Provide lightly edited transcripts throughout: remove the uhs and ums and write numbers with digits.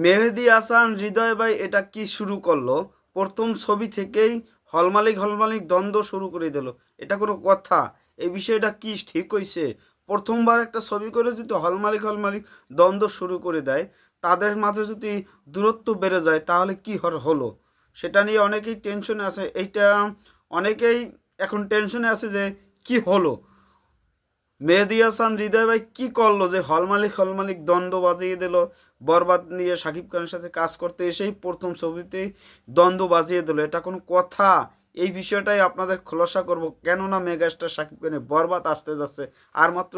মেহেদী হাসান হৃদয় ভাই এটা কি শুরু করলো? প্রথম ছবি থেকেই হলমালিক হলমালিক দ্বন্দ্ব শুরু করে দিল। এটা কোনো কথা? এই বিষয়টা কি ঠিক হইছে? প্রথমবার একটা ছবি করে যদি হলমালিক হলমালিক দ্বন্দ্ব শুরু করে দেয়, তাদের মাঝে যদি দূরত্ব বেড়ে যায় তাহলে কি হলো? সেটা নিয়ে অনেকেই টেনশনে আছে। এইটা অনেকেই এখন টেনশনে আছে যে কি হলো? মেহেদী হাসান হৃদয় ভাই কি করলো যে হলমালিক হলমালিক দ্বন্দ্ব বাজিয়ে দিল? বরবাদ নিয়ে শাকিব খানের সাথে কাজ করতে এসেই প্রথম ছবিতেই দ্বন্দ্ব বাজিয়ে দিল, এটা কোনো কথা? এই বিষয়টাই আপনাদের খোলাসা করব, কেননা মেগাস্টার শাকিব খানের বরবাদ আসতে যাচ্ছে। আর মাত্র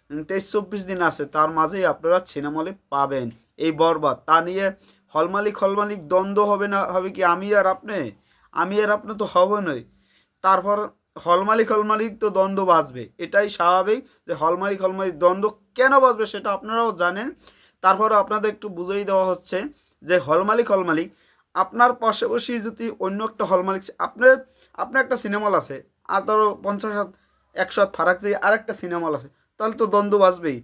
23-24 দিন আছে, তার মাঝেই আপনারা সিনেমা হলে পাবেন এই বরবাদ। তা নিয়ে হলমালিক হলমালিক দ্বন্দ্ব হবে না হবে কি আমি আর আপনি তো হব নই। তারপর হলমালিক হলমালিক তো দ্বন্দ্ব বাজবে, এটাই স্বাভাবিক যে হলমালিক হলমালিক দ্বন্দ্ব কেন বাজবে সেটা আপনারাও জানেন। তারপরে আপনাদের একটু বুঝিয়ে দেওয়া হচ্ছে যে হলমালিক হলমালিক আপনার পাশাপাশি যদি অন্য একটা হলমালিক আপনার আপনার একটা সিনেমা হল আছে, আর ধরো 50 হাত 100 হাত ফারাক যে আর একটা সিনেমা হল আছে, তাহলে তো দ্বন্দ্ব বাজবেই।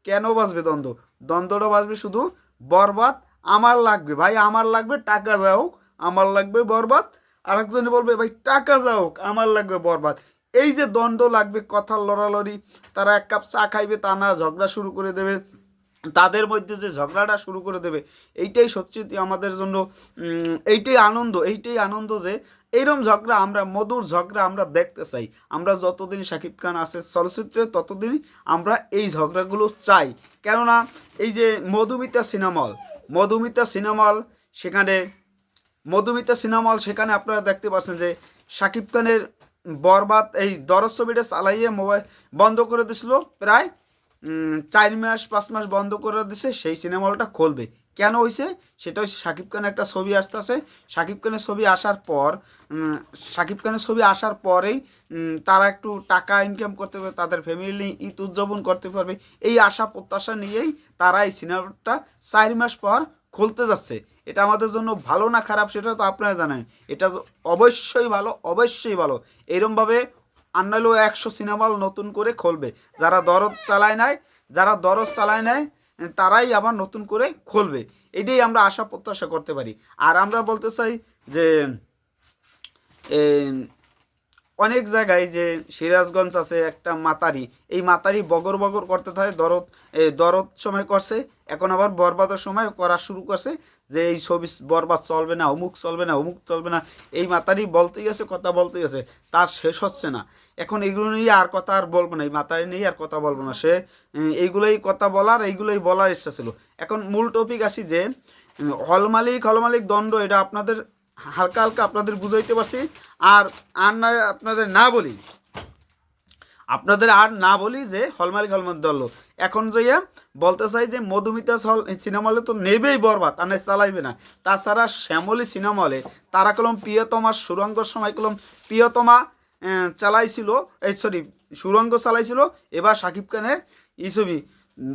কেন বাজবে দ্বন্দ্ব? দ্বন্দ্বটা বাজবে শুধু বরবাদ আমার লাগবে ভাই, আমার লাগবে টাকা দাও, আমার লাগবে বরবাদ। আরেকজনে বলবে ভাই টাকা যাও আমার লাগবে বরবাদ। এই যে দ্বন্দ্ব লাগবে, কথার লড়ালড়ি, তারা এক কাপ চা খাইবে তা না ঝগড়া শুরু করে দেবে, তাদের মধ্যে যে ঝগড়াটা শুরু করে দেবে, এইটাই সত্যি আমাদের জন্য এইটাই আনন্দ যে এইরকম ঝগড়া আমরা, মধুর ঝগড়া আমরা দেখতে চাই। আমরা যতদিন শাকিব খান আছে চলচ্চিত্রে ততদিনই আমরা এই ঝগড়াগুলো চাই। কেননা এই যে মধুমিতা সিনেমা হল সেখানে সেখানে আপনারা দেখতে পাচ্ছেন যে শাকিব খানের বরবাদ এই দরজ ছবিটা চালাইয়ে মোবাইল বন্ধ করে দিছিল, প্রায় 4 মাস 5 মাস বন্ধ করে দিছে। সেই সিনেমা হলটা খুলবে কেন হয়েছে? সেটা হচ্ছে শাকিব খানের একটা ছবি আসতেছে। শাকিব খানের ছবি আসার পর শাকিব খানের ছবি আসার পরেই তারা একটু টাকা ইনকাম করতে পারবে, তাদের ফ্যামিলি ঈদ উদযাপন করতে পারবে। এই আশা প্রত্যাশা নিয়েই তারা এই সিনেমাটা 4 মাস পর খুলতে যাচ্ছে। এটা আমাদের জন্য ভালো না খারাপ সেটা তো আপনারা জানেন। এটা অবশ্যই ভালো, অবশ্যই ভালো। এরমভাবে আন্নাইলেও 100 সিনেমা হল নতুন করে খুলবে। যারা দরজ চালায় নেয় তারাই আবার নতুন করে খুলবে। এটাই আমরা আশা প্রত্যাশা করতে পারি। আর আমরা বলতে চাই যে অনেক জায়গায় যে সিরাজগঞ্জ আছে একটা মাতারি, এই মাতারি বগর বগর করতে থাকে। দরদ সময় করছে, এখন আবার বরবাদের সময় করা শুরু করছে যে এই ছবি বরবাদ চলবে না, অমুক চলবে না, অমুক চলবে না। এই মাতারি বলতেই আছে, কথা বলতেই আছে, তার শেষ হচ্ছে না। এখন এগুলো নিয়ে আর কথা আর বলবো না, এই মাতারি নিয়ে আর কথা বলবো না। সে এইগুলোই বলার ইচ্ছা ছিল। এখন মূল টপিক আসি যে হলমালিক দ্বন্দ্ব, এটা আপনাদের হালকা হালকা আপনাদের বুঝাইতে পারছি। আর আর না আপনাদের আর না বলি যে হলমালিক হলমালিক দল। এখন যাইয়া বলতে চাই যে মধুমিতা সিনেমা হলে তো নেবেই বরবাদ, আর নাই চালাইবে না। তাছাড়া শ্যামলী সিনেমা হলে তারা কলম প্রিয়তমা সুরঙ্গর সময় কলম প্রিয়তমা চালাইছিল, এই সরি সুরঙ্গ চালাইছিল। এবার শাকিব খানের এই ছবি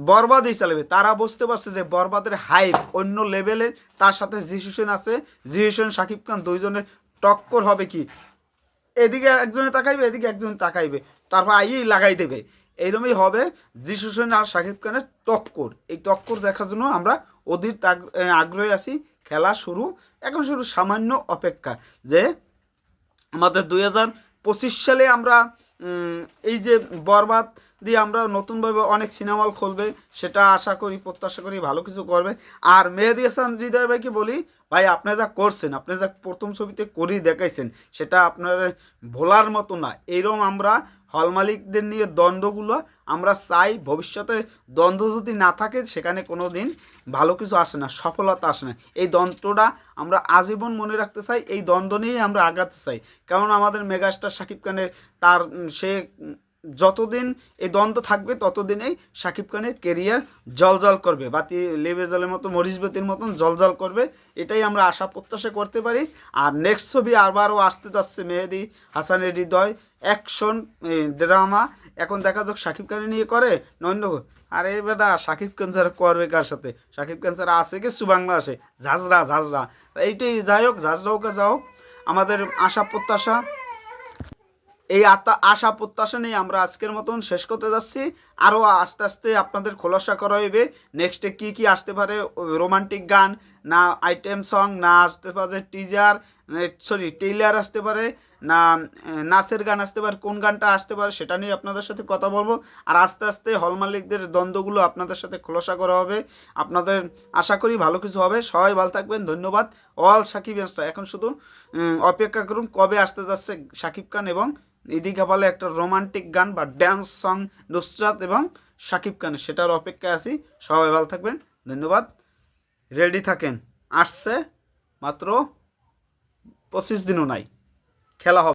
বরবাদই চালাবে। তারা বুঝতে পারছে যে বরবাদের হাইপ অন্য লেভেলের, তার সাথে জিসুসেন আছে। জিসুসেন শাকিব খান দুইজনের টক্কর হবে কি, এদিকে একজনে তাকাইবে এদিকে একজন তাকাইবে, তারপর আইয়েই লাগাই দেবে। এইরকমই হবে যিশু সেন আর শাকিব খানের টক্কর। এই টক্কর দেখার জন্য আমরা অধীর আগ্রহে আছি। খেলা এখন শুরু সামান্য অপেক্ষা যে আমাদের 2025 সালে আমরা এই যে বরবাদ দিয়ে আমরা নতুনভাবে অনেক সিনেমা হল খুলবে, সেটা আশা করি প্রত্যাশা করি ভালো কিছু করবে। আর মেহেদী হাসান হৃদয় ভাইকে বলি, ভাই আপনি যা করছেন, আপনি যা প্রথম ছবিতে করেই দেখাইছেন, সেটা আপনার ভোলার মতো না। এইরকম আমরা হল মালিকদের নিয়ে দ্বন্দ্বগুলো আমরা চাই। ভবিষ্যতে দ্বন্দ্ব যদি না থাকে সেখানে কোনো দিন ভালো কিছু আসে না, সফলতা আসে না। এই দ্বন্দ্বটা আমরা আজীবন মনে রাখতে চাই, এই দ্বন্দ্ব নিয়েই আমরা আগাতে চাই। কারণ আমাদের মেগাস্টার শাকিব খানের তার সে যতদিন এই দ্বন্দ্ব থাকবে ততদিনেই শাকিব খানের কেরিয়ার জলজল করবে, বাতি লেবে জলের মতো মরিচ বাতির মতন জলজল করবে। এটাই আমরা আশা প্রত্যাশা করতে পারি। আর নেক্সট ছবি আবারও আসতে যাচ্ছে মেহেদী হাসানের হৃদয়, অ্যাকশন ড্রামা। এখন দেখা যাক শাকিব খানের নিয়ে করে নন্দ। আরে বেটা শাকিব খান স্যার করবে কার সাথে? শাকিব খান স্যার আছে কিছু বাংলা আসে, ঝাঁঝরা। এইটাই যাই হোক, ঝাঁঝরা হোক যা হোক, আমাদের আশা প্রত্যাশা এই আশা প্রত্যাশা নিয়ে আমরা আজকের মতন শেষ করতে যাচ্ছি। আরও আস্তে আস্তে আপনাদের খোলাসা করা হইবে নেক্সটে কি কি আসতে পারে, রোমান্টিক গান না আইটেম সং, না আসতে পারে টিজার, টেইলার আসতে পারে, না নাচের গান আসতে পারে, কোন গানটা আসতে পারে সেটা নিয়ে আপনাদের সাথে কথা বলবো। আর আস্তে আস্তে হল মালিকদের দ্বন্দ্বগুলো আপনাদের সাথে খোলাসা করা হবে। আপনাদের আশা করি ভালো কিছু হবে। সবাই ভালো থাকবেন, ধন্যবাদ। অল সাকিব ইয়ান্সরা এখন শুধু অপেক্ষা করুন কবে আসতে যাচ্ছে সাকিব খান এবং ইদিকা বলে একটা রোমান্টিক গান বা ড্যান্স সং নুসরাত এবং সাকিব খানের, সেটার অপেক্ষায় আছি। সবাই ভালো থাকবেন, ধন্যবাদ। রেডি থাকেন, আসছে মাত্র 25 দিনও নাই, খেলা হবে।